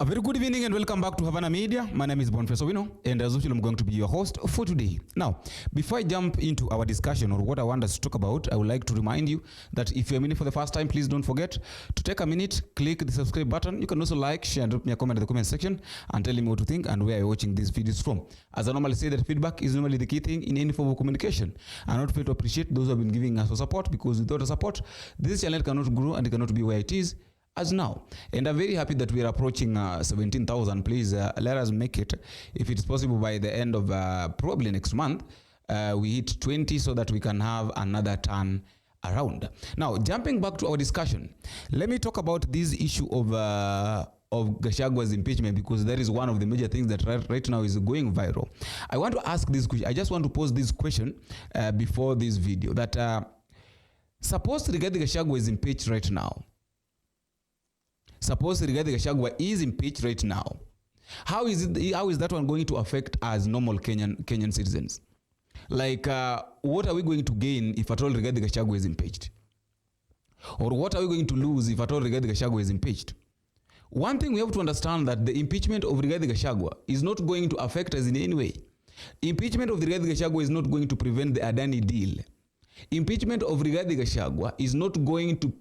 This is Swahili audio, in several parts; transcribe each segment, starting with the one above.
A very good evening and welcome back to Havana Media. My name is Boniface Owino, and as usual I'm going to be your host for today. Now, before I jump into our discussion or what I want us to talk about, I would like to remind you that if you're in for the first time, please don't forget to take a minute, click the subscribe button. You can also like, share, and drop me a comment in the comment section and tell me what you think and where you're watching these videos from. As I normally say, that feedback is normally the key thing in any form of communication. And not fail to appreciate those who have been giving us support, because without the support, this channel cannot grow and it cannot be where it is as now. And I'm very happy that we are approaching 17,000. Please let us make it, if it's possible, by the end of probably next month. We hit 20 so that we can have another turn around. Now, jumping back to our discussion, let me talk about this issue of Gachagua'S impeachment, because that is one of the major things that right now is going viral. I want to ask this question. I just want to pose this question before this video, that suppose Rigathi Gachagua is impeached right now. Suppose Rigathi Gachagua is impeached right now. How is that one going to affect us normal Kenyan citizens? Like, what are we going to gain if at all Rigathi Gachagua is impeached? Or what are we going to lose if at all Rigathi Gachagua is impeached? One thing we have to understand, that the impeachment of Rigathi Gachagua is not going to affect us in any way. Impeachment of Rigathi Gachagua is not going to prevent the Adani deal. Impeachment of Rigathi Gachagua is not going to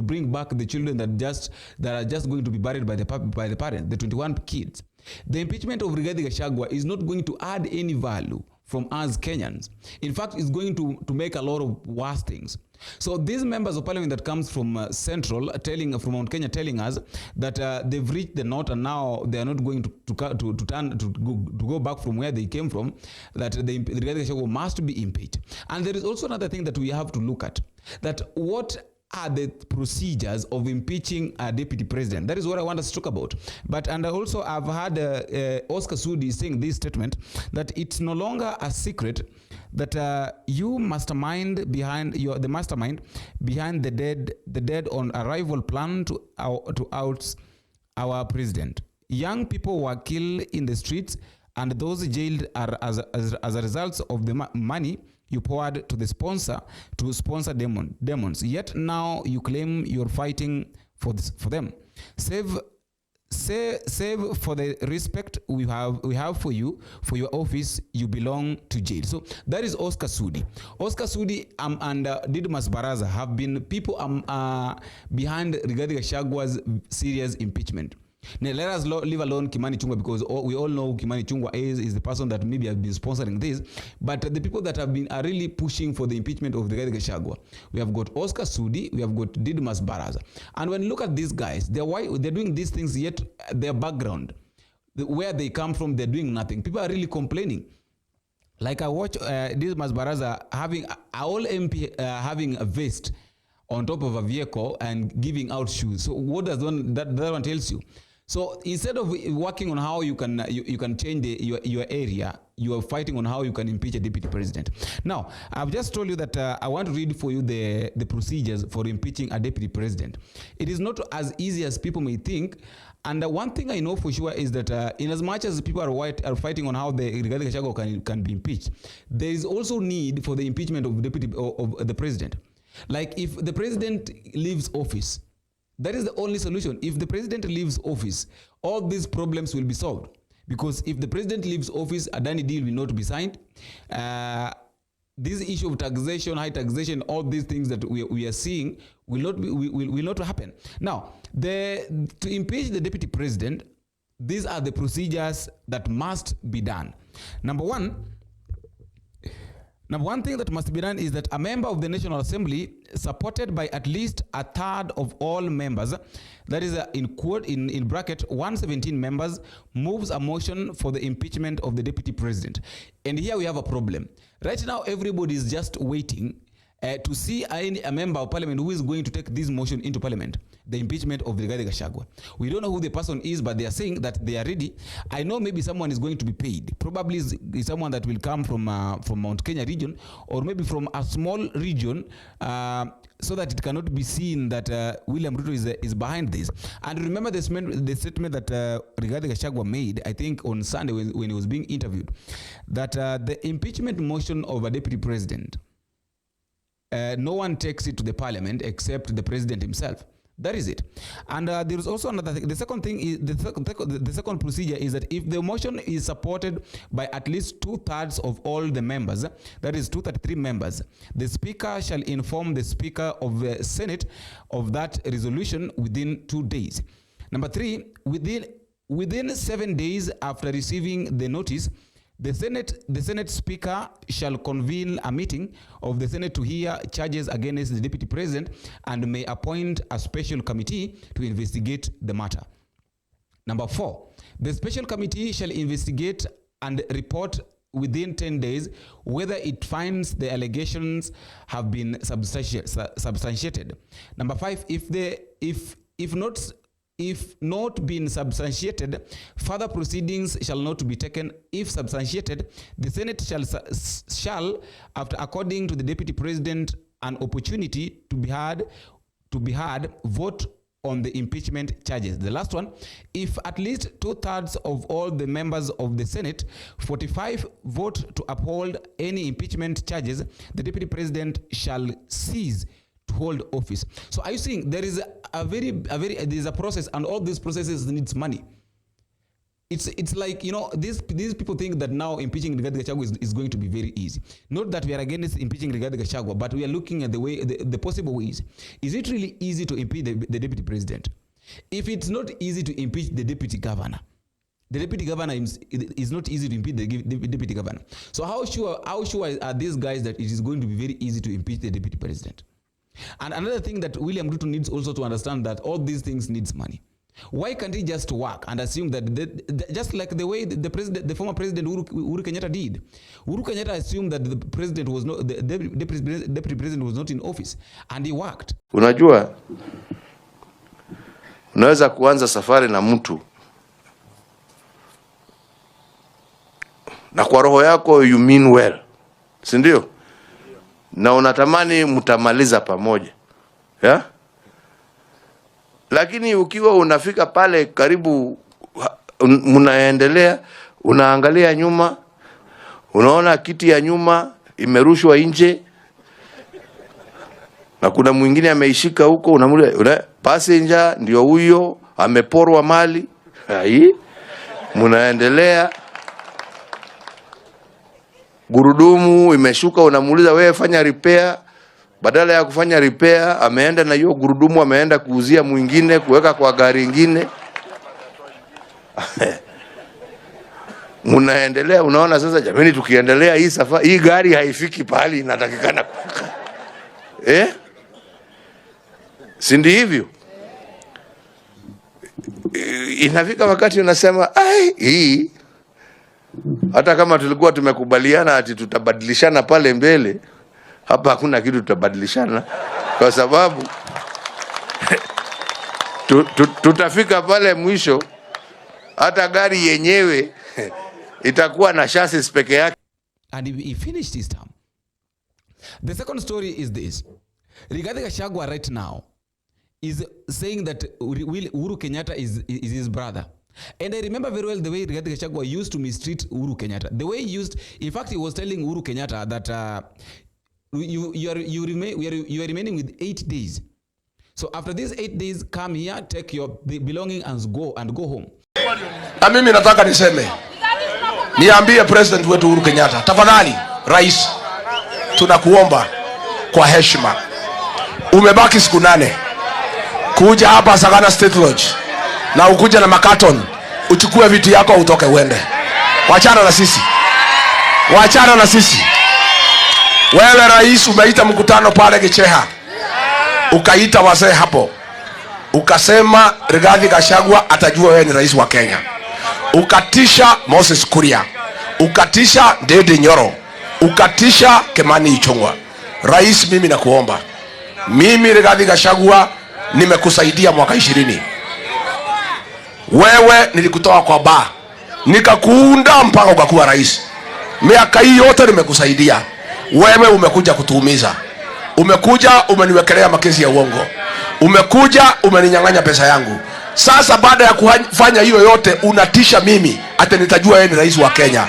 bring back the children that are just going to be buried by the parents, the 21 kids. The impeachment of Rigathi Gachagua is not going to add any value from us Kenyans. In fact, it's going to make a lot of worse things. So these members of parliament that comes from Central, from Mount Kenya, telling us that they've reached the north and now they are not going to go back from where they came from, that the Rigathi Gachagua must be impeached. And there is also another thing that we have to look at, that what are the procedures of impeaching a deputy president? That is what I want us to talk about. And also I've had Oscar Sudi saying this statement, that it's no longer a secret that the mastermind behind the dead on arrival plan to oust our president. Young people were killed in the streets, and those jailed are as a result of the money you poured to sponsor demons. Yet now you claim you're fighting for them. Save for the respect we have for you, for your office. You belong to jail. So that is Oscar Sudi. Oscar Sudi and Didmas Baraza have been people behind Rigathi Gachagua'S serious impeachment. Now, let us leave alone Kimani Ichung'wah, because we all know Kimani Ichung'wah is the person that maybe has been sponsoring this. But the people that are really pushing for the impeachment of Rigathi Gachagua, we have got Oscar Sudi, we have got Didmas Baraza. And when you look at these guys, they're doing these things, yet their background, where they come from, they're doing nothing. People are really complaining. Like I watch Didmas Baraza having all MP having a vest on top of a vehicle and giving out shoes. So what does that one tells you? So instead of working on how you can change your area, you are fighting on how you can impeach a deputy president. Now, I've just told you that I want to read for you the procedures for impeaching a deputy president. It is not as easy as people may think. And one thing I know for sure is that in as much as people are fighting on how the Rigathi Gachagua can be impeached, there is also need for the impeachment of the president. Like, if the president leaves office, that is the only solution. If the president leaves office, all these problems will be solved. Because if the president leaves office, a Adani deal will not be signed. This issue of taxation, high taxation, all these things that we are seeing will not happen. Now, to impeach the deputy president, these are the procedures that must be done. Number one thing that must be done is that a member of the National Assembly, supported by at least a third of all members, that is in bracket 117 members, moves a motion for the impeachment of the deputy president. And here we have a problem. Right now, everybody is just waiting to see a member of parliament who is going to take this motion into parliament, the impeachment of Rigathi Gachagua. We don't know who the person is, but they are saying that they are ready. I know maybe someone is going to be paid. Probably is someone that will come from Mount Kenya region, or maybe from a small region, so that it cannot be seen that William Ruto is behind this. And remember the statement that Rigathi Gachagua made, I think on Sunday when he was being interviewed, that the impeachment motion of a deputy president, no one takes it to the parliament except the president himself. That is it. And there is also another thing. The second thing is the second procedure is that if the motion is supported by at least 2/3 of all the members, that is 233 members, the Speaker shall inform the Speaker of the Senate of that resolution within 2 days. Number 3, within 7 days after receiving the notice, the Senate Speaker shall convene a meeting of the Senate to hear charges against the Deputy President and may appoint a special committee to investigate the matter. Number 4, the special committee shall investigate and report within 10 days whether it finds the allegations have been substantiated. Number 5, if not been substantiated, further proceedings shall not be taken. If substantiated, the Senate shall, after according to the Deputy President an opportunity to be heard, vote on the impeachment charges. The last one, if at least 2/3 of all the members of the Senate, 45 vote to uphold any impeachment charges, the Deputy President shall cease to hold office. So are you seeing there is there is a process, and all these processes needs money. It's like, you know, these people think that now impeaching Rigathi Gachagua is going to be very easy. Not that we are against impeaching Rigathi Gachagua, but we are looking at the possible ways. Is it really easy to impeach the Deputy President? If it's not easy to impeach the Deputy Governor, the Deputy Governor is not easy to impeach the Deputy Governor. So how sure are these guys that it is going to be very easy to impeach the Deputy President? And another thing that William Ruto needs also to understand, that all these things needs money. Why can't he just work and assume that just like the way the former president Uhuru Kenyatta did? Uhuru Kenyatta assumed that the president was not the deputy president was not in office, and he worked. Unajua, unaweza kuanza safari na mtu na kwa roho yako you mean well, si ndio? Na unatamani mtamaliza pamoja, yeah? Lakini ukiwa unafika pale karibu, mnaendelea, unaangalia nyuma, unaona kiti ya nyuma imerushwa nje na kuna mwingine ameishika huko, unamuuliza passenger ndio huyo ameporwa mali. Hai, mnaendelea, gurudumu imeshuka, unamuuliza wewe fanya repair. Badala ya kufanya repair, ameenda na hiyo gurudumu ameenda kuuzia mwingine, kuweka kwa gari ingine. Mnaendelea, unaona sasa, jamani, tukiendelea hii safari, hii gari haifiki pahali inatakikana kufika. Si ndio hivyo? Inafika wakati unasema, ai, hii hata kama tulikuwa tumekubaliana ati tutabadilishana pale mbele, hapa hakuna kitu tutabadilishana, kwa sababu tutafika pale mwisho hata gari yenyewe itakuwa na chassis peke yake. And he finished his term. The second story is this. Rigathi Gachagua right now is saying that Uhuru Kenyatta is his brother. And I remember very well the way Rigathi Gachagua used to mistreat Uhuru Kenyatta. The way he used, in fact, he was telling Uhuru Kenyatta that you are remaining with 8 days. So after these 8 days, come here, take your belonging and go home. Na mimi nataka niseme, niambie president wetu Uhuru Kenyatta, tafadhali rais, tunakuomba kwa heshima, umebaki siku 8 kuja hapa Sagana State Lodge, na ukuja na makaton, uchukue vitu yako utoke uende. Wachana na sisi. Wachana na sisi. Wewe rais umeita mkutano pale Gicheha, ukaita wazee hapo, ukasema Rigathi Gachagua atajua wewe ni rais wa Kenya. Ukatisha Moses Kuria, ukatisha Ndindi Nyoro, ukatisha Kimani Ichung'wah. Rais, mimi nakuomba, mimi Rigathi Gachagua nimekusaidia mwaka 20. Wewe nilikutoa kwa baa, nikakuunda mpaka ukakuwa rais. Miaka hii yote nimekusaidia. Wewe umekuja kutuumiza. Umekuja umeniwekelea makesi ya uongo. Umekuja umeninyang'anya pesa yangu. Sasa baada ya kufanya hiyo yote unatisha mimi ati nitajua yeye ni rais wa Kenya.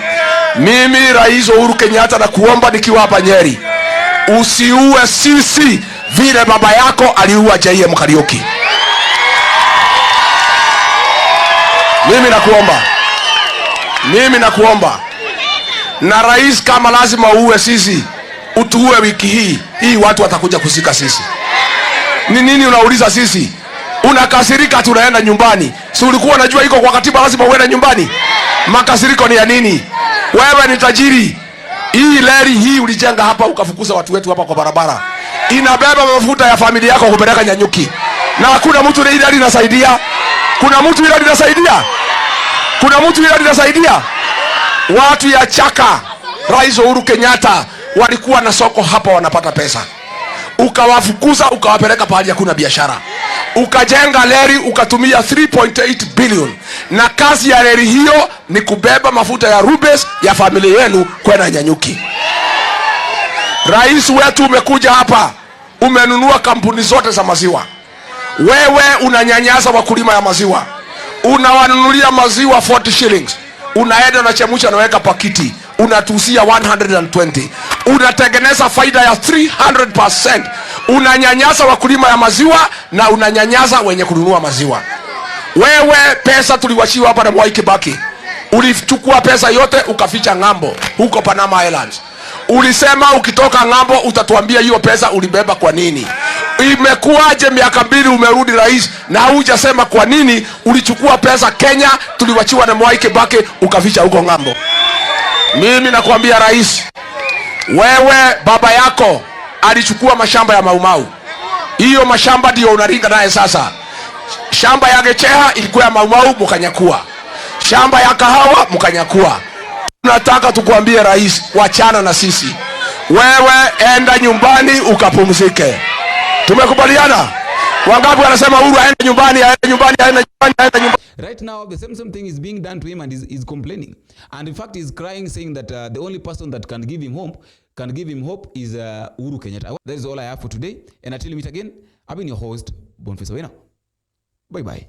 Mimi Rais Uhuru Kenyatta na kuomba nikiwa hapa Nyeri, usiue sisi vile baba yako aliua JM Kariuki. Mimi nakuomba na rais, kama lazima uue sisi, utuue wiki hii watu watakuja kusika sisi. Ni nini unauliza sisi? Unakasirika tunaenda nyumbani. Si ulikuwa unajua iko kwa katiba lazima uende nyumbani? Makasiriko ni ya nini? Wewe ni tajiri. Hii leri hii ulijenga hapa, ukafukuza watu wetu hapa kwa barabara. Inabeba mafuta ya familia yako kupeleka Nyanyuki. Na hakuna mtu ile inasaidia. Kuna mtu ile inasaidia. Watu ya chaka, Rais Uhuru Kenyatta walikuwa na soko hapa wanapata pesa. Ukawafukuza, ukawapeleka pahali hakuna biashara. Ukajenga leri, ukatumia 3.8 billion. Na kazi ya leri hiyo ni kubeba mafuta ya Rubes ya familia yenu kwenda Nyanyuki. Rais wetu umekuja hapa, umenunua kampuni zote za maziwa. Wewe unanyanyasa wakulima ya maziwa. Unawanunulia maziwa 40 shillings. Unaenda unachemsha na weka pakiti. Unatusia 120. Unatengeneza faida ya 300%. Unanyanyasa wakulima ya maziwa na unanyanyasa wenye kununua maziwa. Wewe pesa tuliwachiwa hapa na Mwai Kibaki. Ulichukua pesa yote ukaficha ng'ambo huko Panama Islands. Ulisema ukitoka ng'ambo utatuambia hiyo pesa ulibeba kwa nini. Imekuwaje miaka 2 umerudi rais na hujasema kwa nini ulichukua pesa Kenya tuliwachiwa na Mwai Kibaki ukaficha huko ng'ambo? Mimi nakwambia rais, wewe baba yako alichukua mashamba ya Maumau. Hiyo mashamba ndio unaringa naye sasa. Shamba ya Gachagua'S ilikuwa ya Maumau, mkanyakua. Shamba ya kahawa mkanyakua. Tunataka tukwambie rais, wachana na sisi. Wewe enda nyumbani ukapumzike. Tumekubaliana? Wangapi wanasema Uhuru aende nyumbani? Right now, the same thing is being done to him, and he's complaining. And in fact, he's crying, saying that the only person that can give him hope is Uhuru Kenyatta. That is all I have for today. And until we meet again, I've been your host, Boniface Owena. Bye-bye.